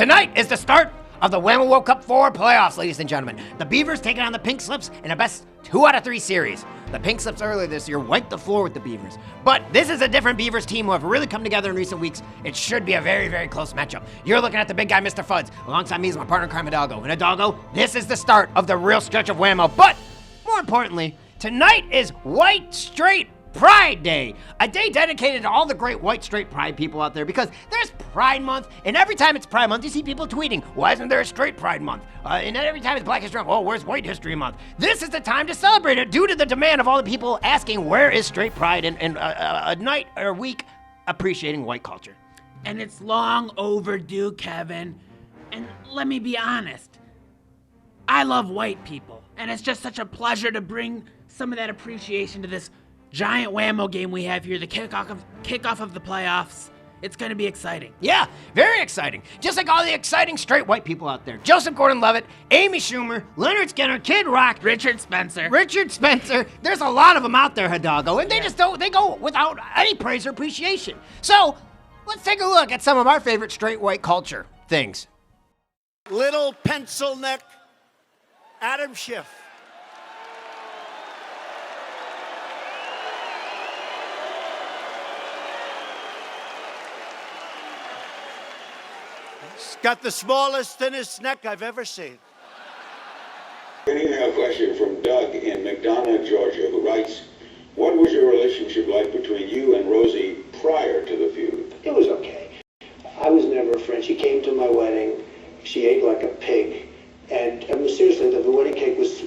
Tonight is the start of the Whamo World Cup 4 playoffs, ladies and gentlemen. The Beavers taking on the Pink Slips in a best 2 out of 3 series. The Pink Slips earlier this year wiped the floor with the Beavers. But this is a different Beavers team who have really come together in recent weeks. It should be a very, very close matchup. You're looking at the big guy, Mr. Fuds. Alongside me is my partner, Crime Hidalgo. And Hidalgo, this is the start of the real stretch of Whamo. But more importantly, tonight is White Straight Pride Day, a day dedicated to all the great white straight pride people out there, because there's Pride Month, and every time it's Pride Month, you see people tweeting, why isn't there a straight Pride Month? And then every time it's Black History Month, oh, where's White History Month? This is the time to celebrate it due to the demand of all the people asking, where is straight pride, and a night or a week appreciating white culture. And it's long overdue, Kevin. And let me be honest, I love white people, and it's just such a pleasure to bring some of that appreciation to this giant Whamo game we have here, the kickoff of the playoffs. It's going to be exciting. Yeah, very exciting. Just like all the exciting straight white people out there. Joseph Gordon-Levitt, Amy Schumer, Leonard Skinner, Kid Rock, Richard Spencer. There's a lot of them out there, Hidalgo, and they go without any praise or appreciation. So, let's take a look at some of our favorite straight white culture things. Little pencil neck, Adam Schiff. He's got the smallest, thinnest neck I've ever seen. An email question from Doug in McDonough, Georgia, who writes, what was your relationship like between you and Rosie prior to the feud? It was okay. I was never a friend. She came to my wedding. She ate like a pig. And I mean, seriously, the wedding cake was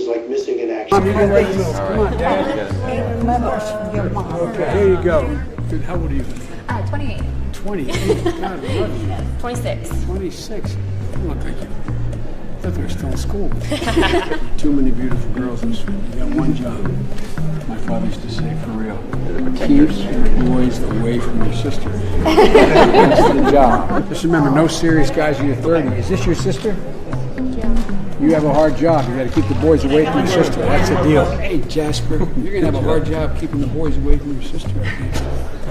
like missing in action. Come on, Dad. Okay, here you go. Dude, how old are you? 28. 28? God, I love you. 26. 26? You look like you. I thought they were still in school. Too many beautiful girls in school. You got one job. My father used to say, for real, keep your boys away from your sister. That's the job. Just remember, no serious guys in your 30s. Is this your sister? Yeah. You have a hard job. You got to keep the boys away from your sister. That's the deal. Hey, Jasper, you're going to have a hard job keeping the boys away from your sister.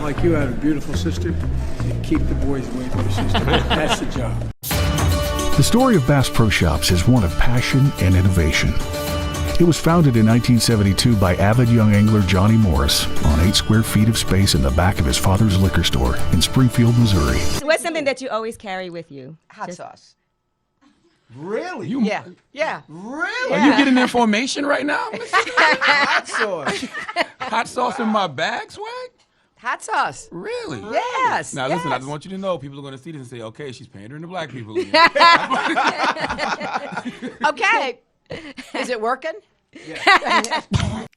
Like you have a beautiful sister, you keep the boys away from your sister. That's the job. The story of Bass Pro Shops is one of passion and innovation. It was founded in 1972 by avid young angler Johnny Morris on 8 square feet of space in the back of his father's liquor store in Springfield, Missouri. What's something that you always carry with you? Hot sauce. Really? Yeah. Really? Yeah. Are you getting information right now? Hot sauce. Hot sauce in my bag, Swag? Hot sauce. Really? Yes. Now listen, I yes. just want you to know, people are going to see this and say, okay, she's pandering to black people again. Okay. Is it working? Yeah.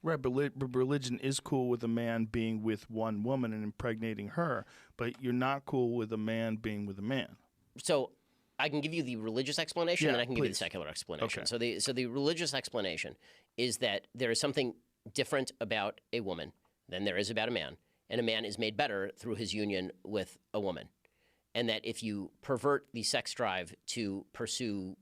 Right, but religion is cool with a man being with one woman and impregnating her, but you're not cool with a man being with a man. So I can give you the religious explanation, and I can give you the please. secular explanation. Okay. So the religious explanation is that there is something different about a woman than there is about a man, and a man is made better through his union with a woman. And that if you pervert the sex drive to pursue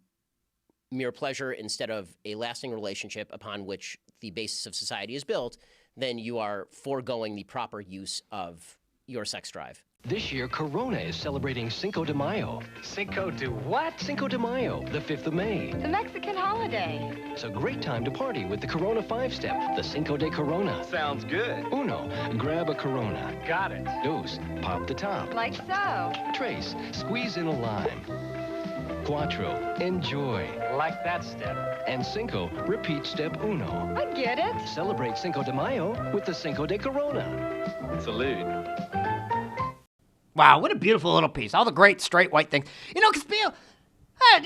mere pleasure instead of a lasting relationship upon which the basis of society is built, then you are foregoing the proper use of your sex drive. This year, Corona is celebrating Cinco de Mayo. Cinco de what? Cinco de Mayo, the 5th of May. The Mexican holiday. It's a great time to party with the Corona 5-step, the Cinco de Corona. Sounds good. Uno, grab a Corona. Got it. Dos, pop the top. Like so. Tres, squeeze in a lime. Cuatro, enjoy. Like that step. And Cinco, repeat step uno. I get it. Celebrate Cinco de Mayo with the Cinco de Corona. Salute. Wow, what a beautiful little piece. All the great straight white things. You know, because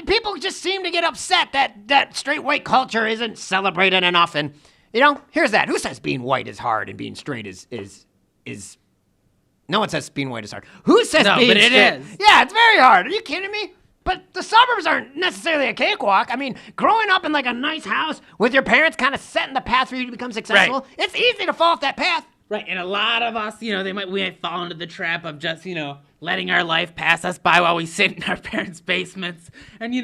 people just seem to get upset that straight white culture isn't celebrated enough. And, you know, here's that. Who says being white is hard and being straight is no one says being white is hard. Who says being but it straight? is. Yeah, it's very hard. Are you kidding me? But the suburbs aren't necessarily a cakewalk. I mean, growing up in like a nice house with your parents kind of setting the path for you to become successful, it's easy to fall off that path. Right, and a lot of us, we might fall into the trap of just, letting our life pass us by while we sit in our parents' basements. And,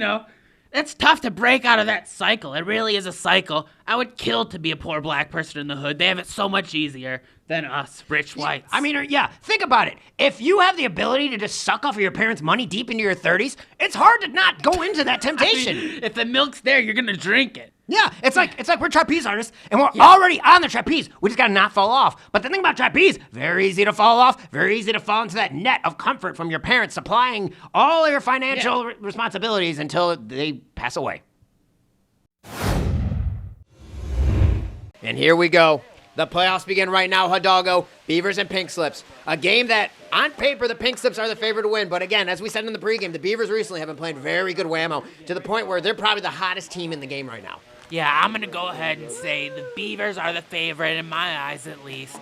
it's tough to break out of that cycle. It really is a cycle. I would kill to be a poor black person in the hood. They have it so much easier. than us rich whites. I mean, yeah, think about it. If you have the ability to just suck off of your parents' money deep into your 30s, it's hard to not go into that temptation. I mean, if the milk's there, you're gonna drink it. Yeah, it's like we're trapeze artists, and we're already on the trapeze. We just gotta not fall off. But the thing about trapeze, very easy to fall off, very easy to fall into that net of comfort from your parents supplying all your financial responsibilities until they pass away. And here we go. The playoffs begin right now, Hidalgo, Beavers and Pink Slips. A game that, on paper, the Pink Slips are the favorite to win. But again, as we said in the pregame, the Beavers recently have been playing very good Whamo to the point where they're probably the hottest team in the game right now. Yeah, I'm going to go ahead and say the Beavers are the favorite, in my eyes at least.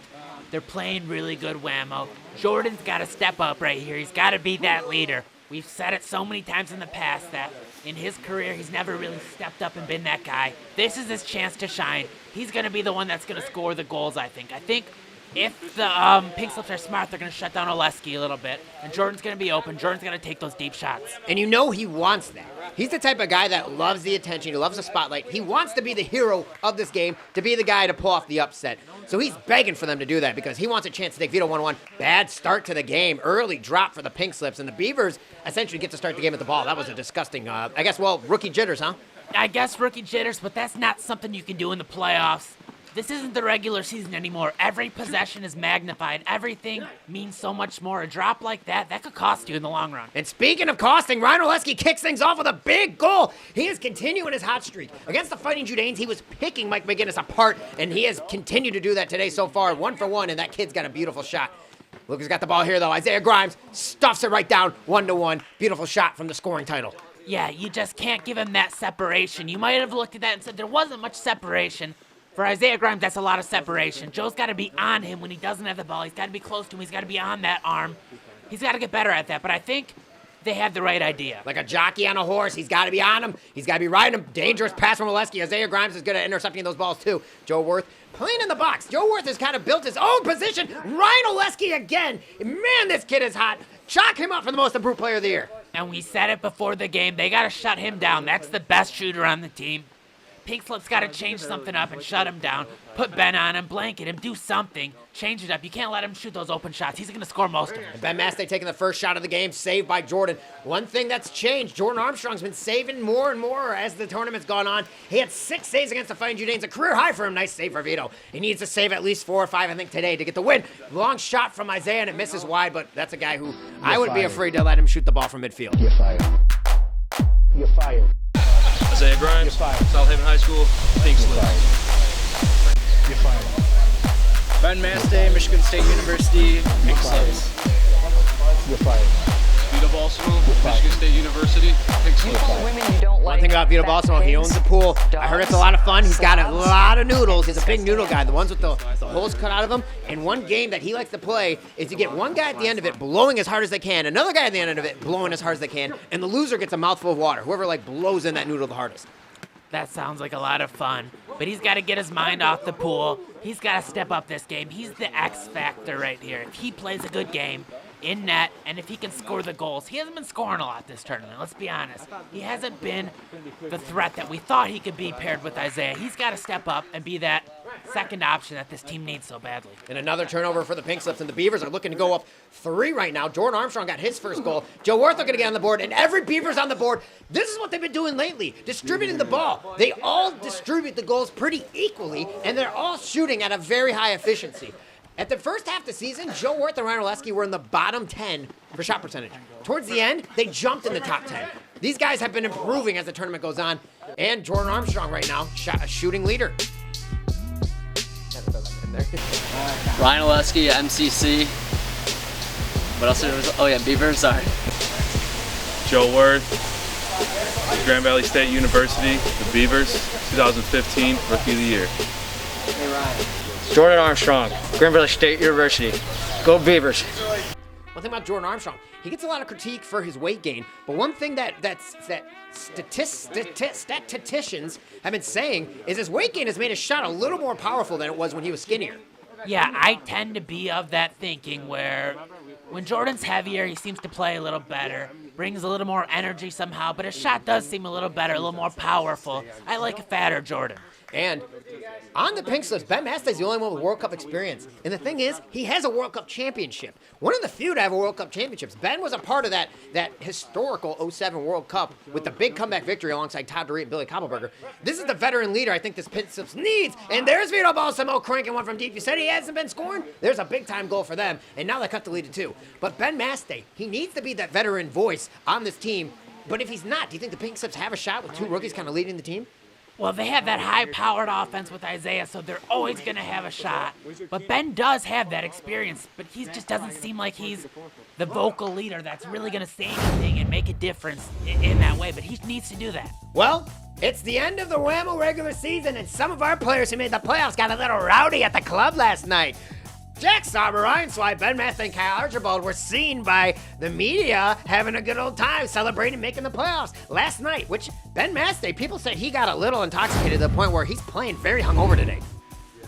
They're playing really good Whamo. Jordan's got to step up right here. He's got to be that leader. We've said it so many times in the past that in his career, he's never really stepped up and been that guy. This is his chance to shine. He's going to be the one that's going to score the goals, I think. I think if the Pink Slips are smart, they're going to shut down Oleski a little bit. And Jordan's going to be open. Jordan's going to take those deep shots. And you know he wants that. He's the type of guy that loves the attention. He loves the spotlight. He wants to be the hero of this game, to be the guy to pull off the upset. So he's begging for them to do that because he wants a chance to take Vito 1-1. Bad start to the game. Early drop for the Pink Slips. And the Beavers essentially get to start the game at the ball. That was a disgusting, rookie jitters, huh? I guess rookie jitters, but that's not something you can do in the playoffs. This isn't the regular season anymore. Every possession is magnified. Everything means so much more. A drop like that could cost you in the long run. And speaking of costing, Ryan Oleski kicks things off with a big goal. He is continuing his hot streak. Against the Fighting Judanes, he was picking Mike McGinnis apart, and he has continued to do that today so far. 1-for-1, and that kid's got a beautiful shot. Lucas got the ball here, though. Isaiah Grimes stuffs it right down, 1-1. Beautiful shot from the scoring title. Yeah, you just can't give him that separation. You might have looked at that and said there wasn't much separation. For Isaiah Grimes, that's a lot of separation. Joe's got to be on him when he doesn't have the ball. He's got to be close to him. He's got to be on that arm. He's got to get better at that. But I think they have the right idea. Like a jockey on a horse. He's got to be on him. He's got to be riding him. Dangerous pass from Oleski. Isaiah Grimes is good at intercepting those balls, too. Joe Worth playing in the box. Joe Worth has kind of built his own position. Ryan Oleski again. Man, this kid is hot. Chalk him up for the most improved player of the year. And we said it before the game. They got to shut him down. That's the best shooter on the team. Pink Slip's got to change something up and shut him down. Put Ben on him, blanket him, do something. Change it up. You can't let him shoot those open shots. He's going to score most of them. And Ben Mastay taking the first shot of the game, saved by Jordan. One thing that's changed, Jordan Armstrong's been saving more and more as the tournament's gone on. He had 6 saves against the Fighting Judanes, a career high for him. Nice save for Vito. He needs to save at least 4 or 5, I think, today to get the win. Long shot from Isaiah, and it misses wide, but that's a guy who I would be afraid to let him shoot the ball from midfield. You're fired. You're fired. Isaiah Grimes, South Haven High School, Pink Slips. You're fired. Ben Mastay, Michigan State University, Pink Slips. You're fired. Vito Balsamo, Michigan State University, Pink Slips. One thing about Vito Balsamo, he owns a pool. I heard it's a lot of fun. He's got a lot of noodles. He's a big noodle guy, the ones with the holes cut out of them. And one game that he likes to play is to get one guy at the end of it blowing as hard as they can, another guy at the end of it blowing as hard as they can, and the loser gets a mouthful of water. Whoever blows in that noodle the hardest. That sounds like a lot of fun. But he's got to get his mind off the pool. He's got to step up this game. He's the X factor right here. If he plays a good game in net, and if he can score the goals, he hasn't been scoring a lot this tournament, let's be honest. He hasn't been the threat that we thought he could be paired with Isaiah. He's got to step up and be that second option that this team needs so badly. And another turnover for the Pink Slips, and the Beavers are looking to go up 3 right now. Jordan Armstrong got his first goal. Joe Worth looking to get on the board, and every Beaver's on the board. This is what they've been doing lately, distributing the ball. They all distribute the goals pretty equally, and they're all shooting at a very high efficiency. At the first half of the season, Joe Worth and Ryan Oleski were in the bottom 10 for shot percentage. Towards the end, they jumped in the top 10. These guys have been improving as the tournament goes on, and Jordan Armstrong right now, a shooting leader. Ryan Oleski, MCC. What else? Oh yeah, Beavers. Sorry. Joe Worth, Grand Valley State University, the Beavers, 2015 Rookie of the Year. Hey Ryan. Jordan Armstrong, Grand Valley State University. Go Beavers. One thing about Jordan Armstrong, he gets a lot of critique for his weight gain, but one thing that statisticians have been saying is his weight gain has made his shot a little more powerful than it was when he was skinnier. Yeah, I tend to be of that thinking where when Jordan's heavier, he seems to play a little better, brings a little more energy somehow, but his shot does seem a little better, a little more powerful. I like a fatter Jordan. And On the pink slips, Ben Mastey's the only one with World Cup experience. And the thing is, he has a World Cup championship. One of the few to have a World Cup championships. Ben was a part of that historical 07 World Cup with the big comeback victory alongside Todd DeRee and Billy Koppelberger. This is the veteran leader I think this pink slips needs. And there's Vito Balsamo cranking one from deep. You said he hasn't been scoring? There's a big-time goal for them. And now they cut the lead to 2. But Ben Mastey, he needs to be that veteran voice on this team. But if he's not, do you think the pink slips have a shot with 2 rookies kind of leading the team? Well, they have that high-powered offense with Isaiah, so they're always going to have a shot. But Ben does have that experience, but he just doesn't seem like he's the vocal leader that's really going to say anything and make a difference in that way. But he needs to do that. Well, it's the end of the Whamo regular season, and some of our players who made the playoffs got a little rowdy at the club last night. Jack Sauber, Ryan Swipe, Ben Mastey, and Kyle Archibald were seen by the media having a good old time celebrating making the playoffs last night, which Ben Mastey, people said he got a little intoxicated to the point where he's playing very hungover today.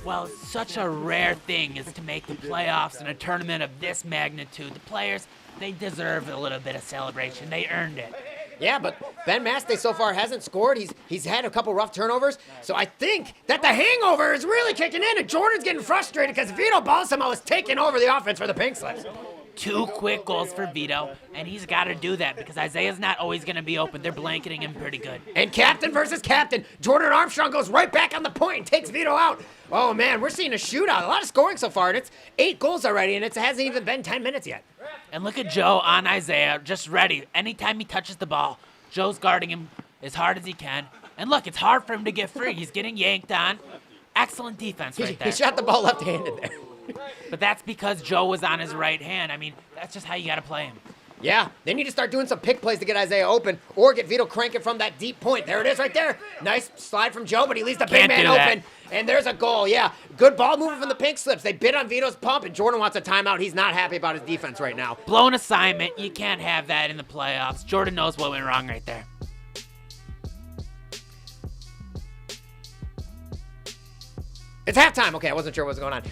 Well, such a rare thing is to make the playoffs in a tournament of this magnitude. The players, they deserve a little bit of celebration. They earned it. Yeah, but Ben Mastey so far hasn't scored. He's had a couple rough turnovers. So I think that the hangover is really kicking in, and Jordan's getting frustrated because Vito Balsamo is taking over the offense for the Pink Slips. 2 quick goals for Vito, and he's got to do that because Isaiah's not always going to be open. They're blanketing him pretty good. And captain versus captain, Jordan Armstrong goes right back on the point and takes Vito out. Oh, man, we're seeing a shootout. A lot of scoring so far, and it's 8 goals already, and it hasn't even been 10 minutes yet. And look at Joe on Isaiah, just ready. Anytime he touches the ball, Joe's guarding him as hard as he can. And look, it's hard for him to get free. He's getting yanked on. Excellent defense right there. He shot the ball left-handed there. But that's because Joe was on his right hand. I mean, that's just how you got to play him. Yeah, they need to start doing some pick plays to get Isaiah open or get Vito cranking from that deep point. There it is right there. Nice slide from Joe, but he leaves the big man open. And there's a goal, yeah. Good ball movement from the Pink Slips. They bid on Vito's pump, and Jordan wants a timeout. He's not happy about his defense right now. Blown assignment. You can't have that in the playoffs. Jordan knows what went wrong right there. It's halftime. Okay, I wasn't sure what was going on.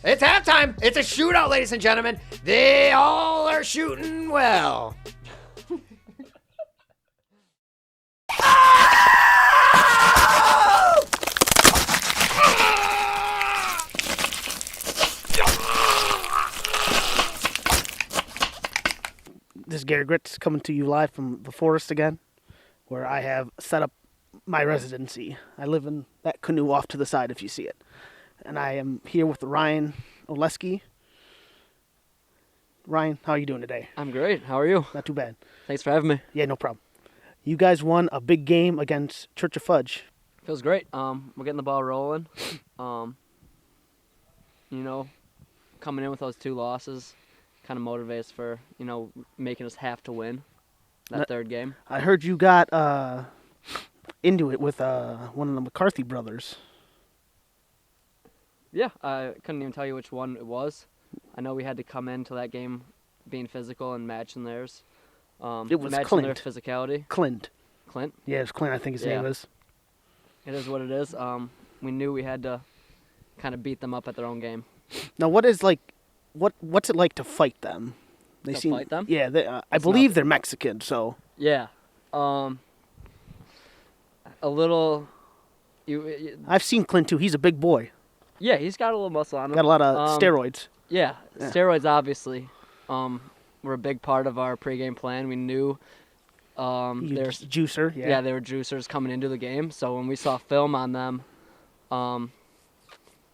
It's halftime. It's a shootout, ladies and gentlemen. They all are shooting well. This is Gary Gritz coming to you live from the forest again, where I have set up my residency. I live in that canoe off to the side if you see it. And I am here with Ryan Oleski. Ryan, how are you doing today? I'm great. How are you? Not too bad. Thanks for having me. Yeah, no problem. You guys won a big game against Church of Fudge. Feels great. We're getting the ball rolling. Coming in with those 2 losses kind of motivates for, making us have to win that third game. I heard you got into it with one of the McCarthy brothers. Yeah, I couldn't even tell you which one it was. I know we had to come into that game being physical and matching theirs. It was matching Clint. their physicality. Clint. Clint? Yeah, it's Clint, I think his name is. It is what it is. We knew we had to kind of beat them up at their own game. Now, what's it like to fight them? Fight them? Yeah, I believe they're Mexican, so. Yeah. A little. I've seen Clint too. He's a big boy. Yeah, he's got a little muscle on him. Got a lot of steroids. Yeah, steroids obviously were a big part of our pregame plan. We knew there's juicer. Yeah, they were juicers coming into the game. So when we saw film on them,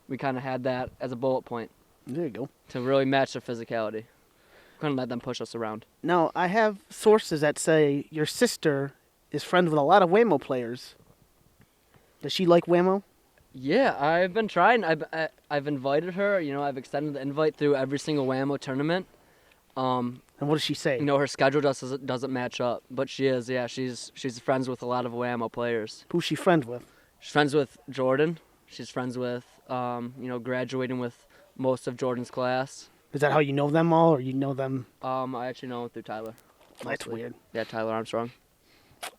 we kind of had that as a bullet point. There you go. To really match their physicality. Couldn't let them push us around. Now, I have sources that say your sister is friends with a lot of Whamo players. Does she like Whamo? Yeah, I've been trying. I've invited her. I've extended the invite through every single Whamo tournament. And what does she say? Her schedule just doesn't match up, but she is. Yeah, she's friends with a lot of Whamo players. Who's she friends with? She's friends with Jordan. She's friends with, graduating with most of Jordan's class. Is that how you know them all, or you know them? I actually know him through Tyler. That's weird. Yeah, Tyler Armstrong.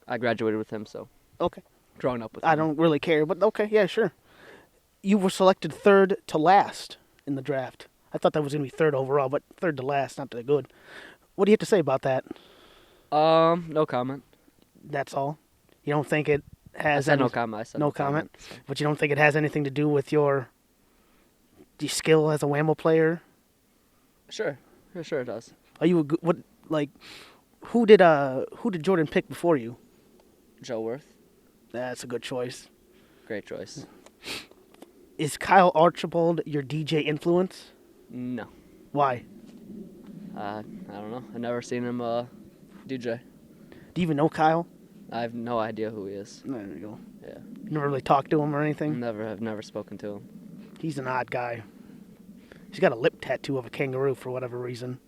I graduated with him, so. Okay. Growing up with him. I don't really care, but okay, yeah, sure. You were selected 3rd to last in the draft. I thought that was going to be 3rd overall, but 3rd to last, not that good. What do you have to say about that? No comment. That's all? You don't think it has said any, no comment. I said no comment. But you don't think it has anything to do with your skill as a Whamo player? Sure it does. Are you a good, what like? Who did Jordan pick before you? Joe Worth. That's a good choice. Great choice. Is Kyle Archibald your DJ influence? No. Why? I don't know. I've never seen him DJ. Do you even know Kyle? I have no idea who he is. There you go. Yeah. You never really talked to him or anything? I've never spoken to him. He's an odd guy. He's got a lip tattoo of a kangaroo for whatever reason.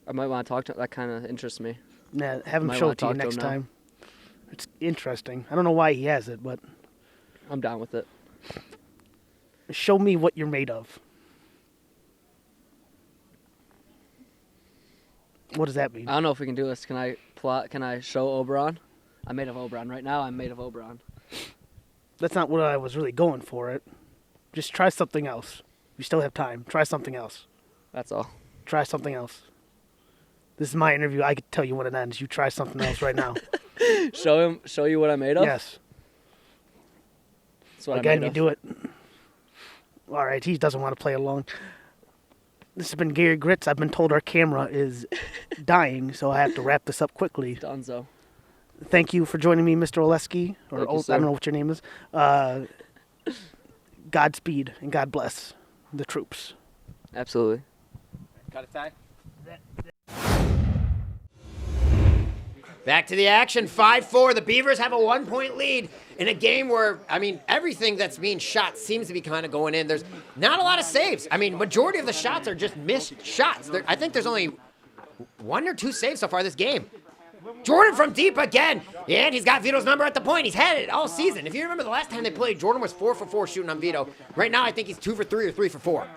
I might want to talk to him. That kind of interests me. Yeah, have him show it to you next time. It's interesting. I don't know why he has it, but I'm down with it. Show me what you're made of. What does that mean? I don't know if we can do this. Can I show Oberon? I'm made of Oberon. Right now, I'm made of Oberon. That's not what I was really going for. It. Just try something else. You still have time. Try something else. That's all. Try something else. This is my interview. I could tell you when it ends. You try something else right now. Show you what I'm made of? Yes. That's what Again, I'm made you of. do it. All right, he doesn't want to play along. This has been Gary Gritz. I've been told our camera is dying, so I have to wrap this up quickly. Dunzo. Thank you for joining me, Mr. Oleski. Or Thank you, I sir. don't know what your name is. Godspeed and God bless the troops. Absolutely. Got a tie? Back to the action, 5-4. The Beavers have a 1-point lead in a game where, I mean, everything that's being shot seems to be kind of going in. There's not a lot of saves. I mean, majority of the shots are just missed shots. I think there's only 1 or 2 saves so far this game. Jordan from deep again, and he's got Vito's number at the point. He's had it all season. If you remember the last time they played, Jordan was 4 for 4 shooting on Vito. Right now, I think he's 2 for 3 or 3 for 4.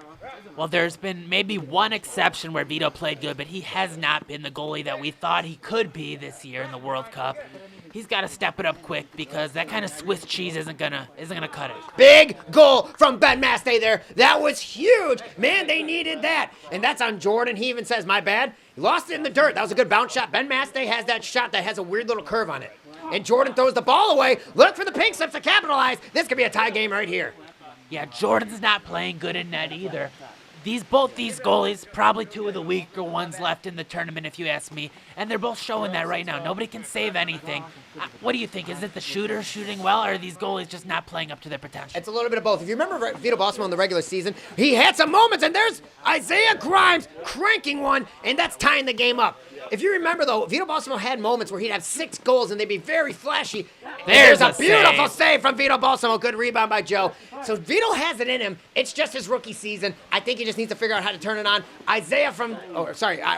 Well, there's been maybe one exception where Vito played good, but he has not been the goalie that we thought he could be this year in the World Cup. He's got to step it up quick because that kind of Swiss cheese isn't gonna cut it. Big goal from Ben Mastay there. That was huge. Man, they needed that. And that's on Jordan. He even says, my bad. He lost it in the dirt. That was a good bounce shot. Ben Mastay has that shot that has a weird little curve on it. And Jordan throws the ball away. Look for the pink slips to capitalize. This could be a tie game right here. Yeah, Jordan's not playing good in net either. Both these goalies, probably 2 of the weaker ones left in the tournament, if you ask me, and they're both showing that right now. Nobody can save anything. What do you think? Is it the shooter shooting well, or are these goalies just not playing up to their potential? It's a little bit of both. If you remember Vito Balsamo in the regular season, he had some moments, and there's Isaiah Grimes cranking one, and that's tying the game up. If you remember, though, Vito Balsamo had moments where he'd have 6 goals, and they'd be very flashy. There's a a beautiful save. save from Vito Balsamo. Good rebound by Joe. So Vito has it in him. It's just his rookie season. I think he just needs to figure out how to turn it on.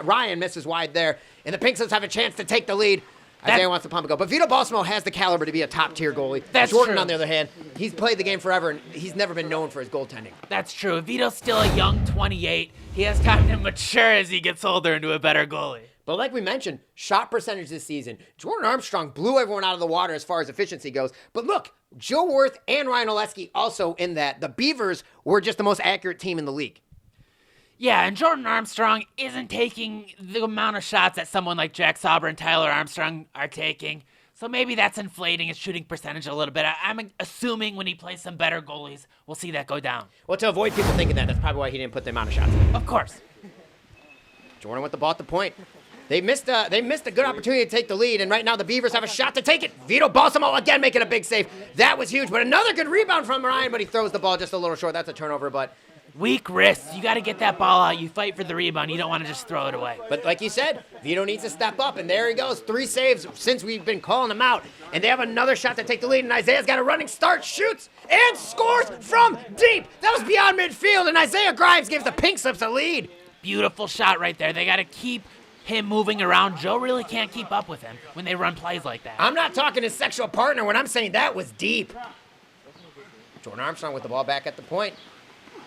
Ryan misses wide there, and the Pink Slips have a chance to take the lead. Isaiah wants to pump and go. But Vito Balsamo has the caliber to be a top-tier goalie. That's Jordan, true. on the other hand, he's played the game forever, and he's never been known for his goaltending. That's true. Vito's still a young 28. He has time to mature as he gets older into a better goalie. But like we mentioned, shot percentage this season, Jordan Armstrong blew everyone out of the water as far as efficiency goes. But look, Joe Worth and Ryan Oleski also in that. The Beavers were just the most accurate team in the league. Yeah, and Jordan Armstrong isn't taking the amount of shots that someone like Jack Sauber and Tyler Armstrong are taking. So maybe that's inflating his shooting percentage a little bit. I'm assuming when he plays some better goalies, we'll see that go down. Well, to avoid people thinking that's probably why he didn't put the amount of shots. Of course. Jordan with the ball at the point. They missed a good opportunity to take the lead, and right now the Beavers have a shot to take it. Vito Balsamo again making a big save. That was huge, but another good rebound from Ryan, but he throws the ball just a little short. That's a turnover, but... Weak wrists. You got to get that ball out. You fight for the rebound. You don't want to just throw it away. But like you said, Vito needs to step up, and there he goes. 3 saves since we've been calling him out. And they have another shot to take the lead, and Isaiah's got a running start, shoots, and scores from deep. That was beyond midfield, and Isaiah Grimes gives the Pink Slips a lead. Beautiful shot right there. They got to keep him moving around. Joe really can't keep up with him when they run plays like that. I'm not talking his sexual partner when I'm saying that was deep. Jordan Armstrong with the ball back at the point.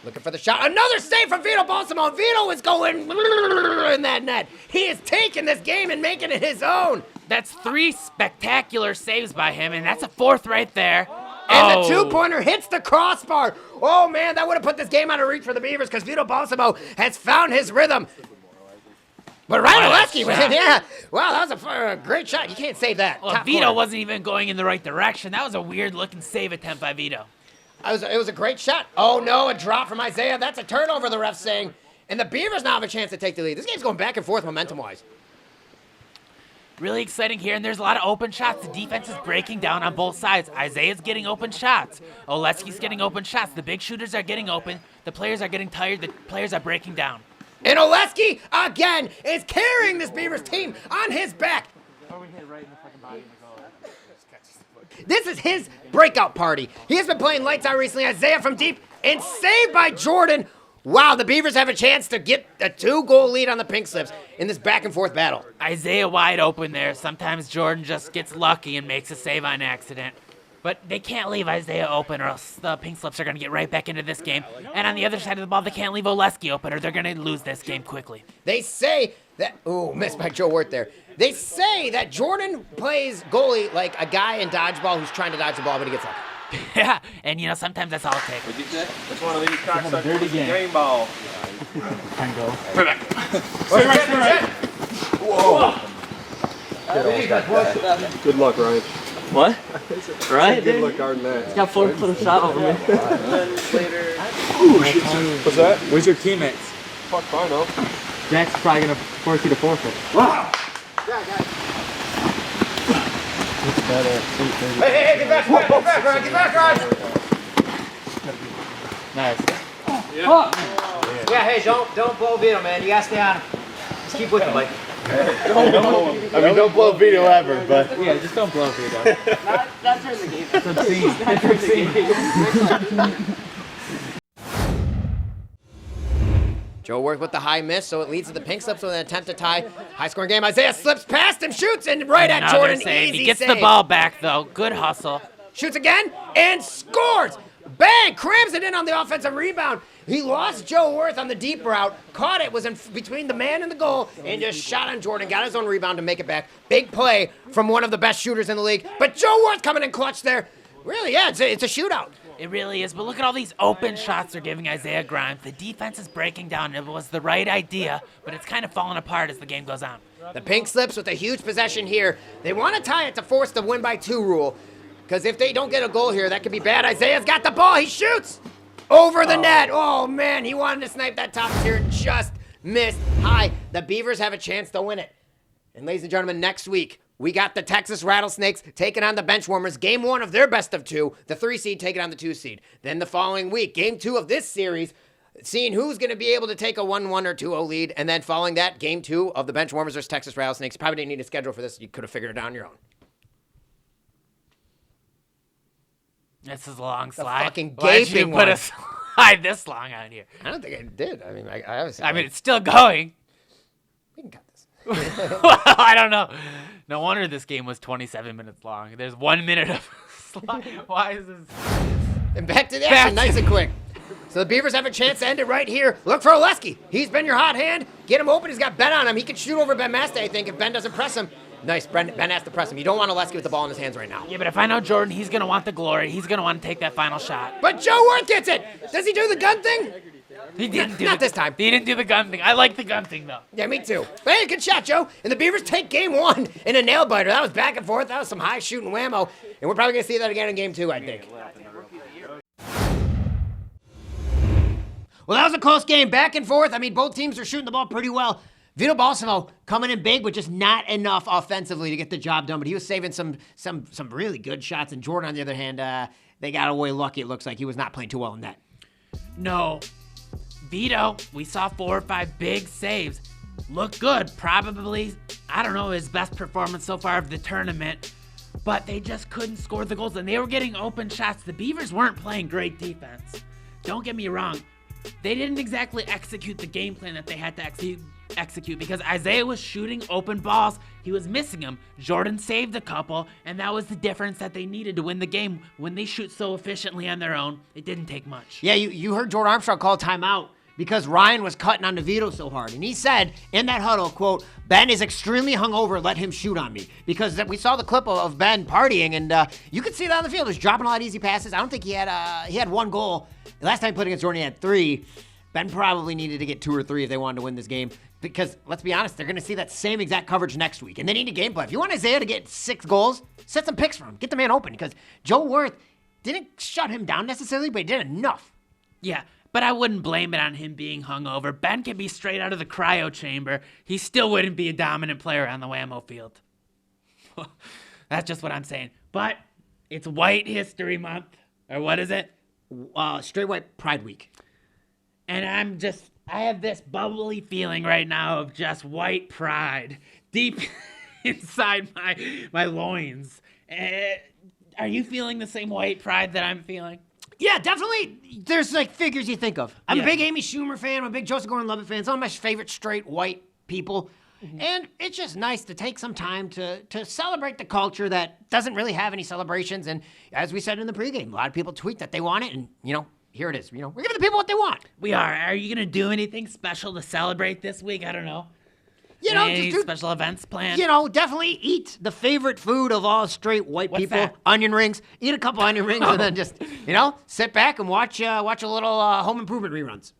Looking for the shot. Another save from Vito Balsamo. Vito is going in that net. He is taking this game and making it his own. That's 3 spectacular saves by him, and that's a 4th right there. And the 2-pointer hits the crossbar. Oh, man, that would have put this game out of reach for the Beavers because Vito Balsamo has found his rhythm. But Ryan Oleski, man, yeah. Wow, that was a great shot. You can't save that. Well, Top Vito corner. wasn't even going in the right direction. That was a weird-looking save attempt by Vito. It was a great shot. Oh, no, a drop from Isaiah. That's a turnover, the ref's saying. And the Beavers now have a chance to take the lead. This game's going back and forth momentum-wise. Really exciting here, and there's a lot of open shots. The defense is breaking down on both sides. Isaiah's getting open shots. Oleski's getting open shots. The big shooters are getting open. The players are getting tired. The players are breaking down. And Oleski, again, is carrying this Beavers team on his back. This is his breakout party. He has been playing lights out recently. Isaiah from deep and saved by Jordan. Wow, the Beavers have a chance to get a 2-goal lead on the Pink Slips in this back-and-forth battle. Isaiah wide open there. Sometimes Jordan just gets lucky and makes a save on accident. But they can't leave Isaiah open or else the Pink Slips are going to get right back into this game. And on the other side of the ball, they can't leave Oleski open or they're going to lose this game quickly. They say that... Ooh, missed by Joe Wirth there. They say that Jordan plays goalie like a guy in dodgeball who's trying to dodge the ball, but he gets lucky. Yeah, and that's all it takes. What'd you say? Which one of these cocksuckers game ball? Can go. Whoa. Good luck, Ryan. What? Right? Good luck guarding that. He's got 4-foot shot over me. What's that? Where's your teammates? Fuck, I know. Jack's probably gonna force you to forfeit. Hey, get back, Ryan, get back, Ryan. Nice. Yeah, hey, don't blow Vito, man. You gotta stay on him. Just keep with him, Mike. Don't blow Vito ever, but... Yeah, just don't blow Vito. That's in the game. That's obscene. That's obscene. Joe Wirth with the high miss, so it leads to the Pink Slips with an attempt to tie. High-scoring game. Isaiah slips past him, shoots, and right at Jordan. Save. Easy He gets save. the ball back, though. Good hustle. Shoots again and scores. Bang! Crams it in on the offensive rebound. He lost Joe Wirth on the deep route, caught it, was in between the man and the goal, and just shot on Jordan, got his own rebound to make it back. Big play from one of the best shooters in the league. But Joe Wirth coming in clutch there. Really, yeah, it's a shootout. It really is, but look at all these open shots they're giving Isaiah Grimes. The defense is breaking down. It was the right idea, but it's kind of falling apart as the game goes on. The Pink Slips with a huge possession here. They want to tie it to force the win by 2 rule, because if they don't get a goal here, that could be bad. Isaiah's got the ball. He shoots over the net. Oh, man, he wanted to snipe that top tier and just missed high. The Beavers have a chance to win it. And ladies and gentlemen, next week, we got the Texas Rattlesnakes taking on the Benchwarmers. Game 1 of their best of 2. The 3 seed taking on the 2 seed. Then the following week, Game 2 of this series, seeing who's going to be able to take a 1-1 or 2-0 lead. And then following that, Game 2 of the Benchwarmers versus Texas Rattlesnakes. Probably didn't need a schedule for this. You could have figured it out on your own. This is a long The slide. fucking Why'd you gaping put one. a slide this long on here? I don't think I did. I mean, I obviously. I mean, it's still going. We can cut this. Well, I don't know. No wonder this game was 27 minutes long. There's 1 minute of slide. Why is this? And back to the action, nice and quick. So the Beavers have a chance to end it right here. Look for Oleski. He's been your hot hand. Get him open. He's got Ben on him. He can shoot over Ben Masta, I think, if Ben doesn't press him. Nice. Ben has to press him. You don't want Oleski with the ball in his hands right now. Yeah, but if I know Jordan, he's going to want the glory. He's going to want to take that final shot. But Joe Wirth gets it. Does he do the gun thing? He didn't do Not this time. He didn't do the gun thing. I like the gun thing, though. Yeah, me too. But hey, good shot, Joe. And the Beavers take Game 1 in a nail-biter. That was back and forth. That was some high-shooting whammo. And we're probably going to see that again in Game 2, I think. Well, that was a close game. Back and forth. I mean, both teams are shooting the ball pretty well. Vito Balsamo coming in big, but just not enough offensively to get the job done. But he was saving some really good shots. And Jordan, on the other hand, they got away lucky. It looks like he was not playing too well in net. No. Vito, we saw 4 or 5 big saves. Looked good. Probably, I don't know, his best performance so far of the tournament. But they just couldn't score the goals, and they were getting open shots. The Beavers weren't playing great defense. Don't get me wrong. They didn't exactly execute the game plan that they had to execute because Isaiah was shooting open balls. He was missing them. Jordan saved a couple, and that was the difference that they needed to win the game. When they shoot so efficiently on their own, it didn't take much. Yeah, you heard Jordan Armstrong call timeout because Ryan was cutting on Vito so hard. And he said in that huddle, quote, Ben is extremely hungover, let him shoot on me. Because we saw the clip of Ben partying, and you could see that on the field. He was dropping a lot of easy passes. I don't think he had 1 goal. The last time he played against Jordan, he had 3. Ben probably needed to get 2 or 3 if they wanted to win this game. Because, let's be honest, they're going to see that same exact coverage next week. And they need a game plan. If you want Isaiah to get 6 goals, set some picks for him. Get the man open. Because Joe Wirth didn't shut him down necessarily, but he did enough. Yeah, but I wouldn't blame it on him being hungover. Ben can be straight out of the cryo chamber. He still wouldn't be a dominant player on the Whamo field. That's just what I'm saying. But it's White History Month. Or what is it? Straight White Pride Week. And I have this bubbly feeling right now of just white pride deep inside my loins. Are you feeling the same white pride that I'm feeling? Yeah, definitely. There's like figures you think of. I'm Yeah. a big Amy Schumer fan. I'm a big Joseph Gordon-Levitt fan. It's one of my favorite straight white people. And it's just nice to take some time to celebrate the culture that doesn't really have any celebrations. And as we said in the pregame, a lot of people tweet that they want it, and here it is. We're giving the people what they want. We are. Are you going to do anything special to celebrate this week? I don't know. Any Any special events planned? Definitely eat the favorite food of all straight white What's people, that? onion rings. Eat a couple onion rings and then just, sit back and watch a little Home Improvement reruns.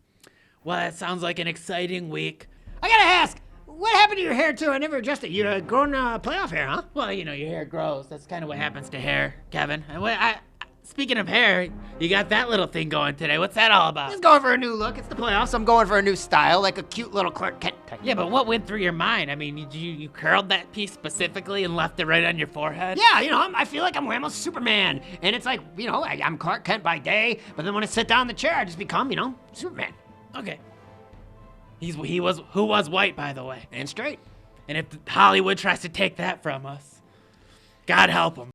Well, that sounds like an exciting week. I gotta ask, what happened to your hair too? I never adjusted. You're growing playoff hair, huh? Well, your hair grows. That's kind of what happens to hair, Kevin. And speaking of hair, you got that little thing going today. What's that all about? Just going for a new look. It's the playoffs. I'm going for a new style, like a cute little Clark Kent type. Yeah, but what went through your mind? I mean, you curled that piece specifically and left it right on your forehead? Yeah, I feel like I'm Whamo's Superman. And it's like, I'm Clark Kent by day, but then when I sit down in the chair, I just become, Superman. Okay. Who was white, by the way. And straight. And if Hollywood tries to take that from us, God help him.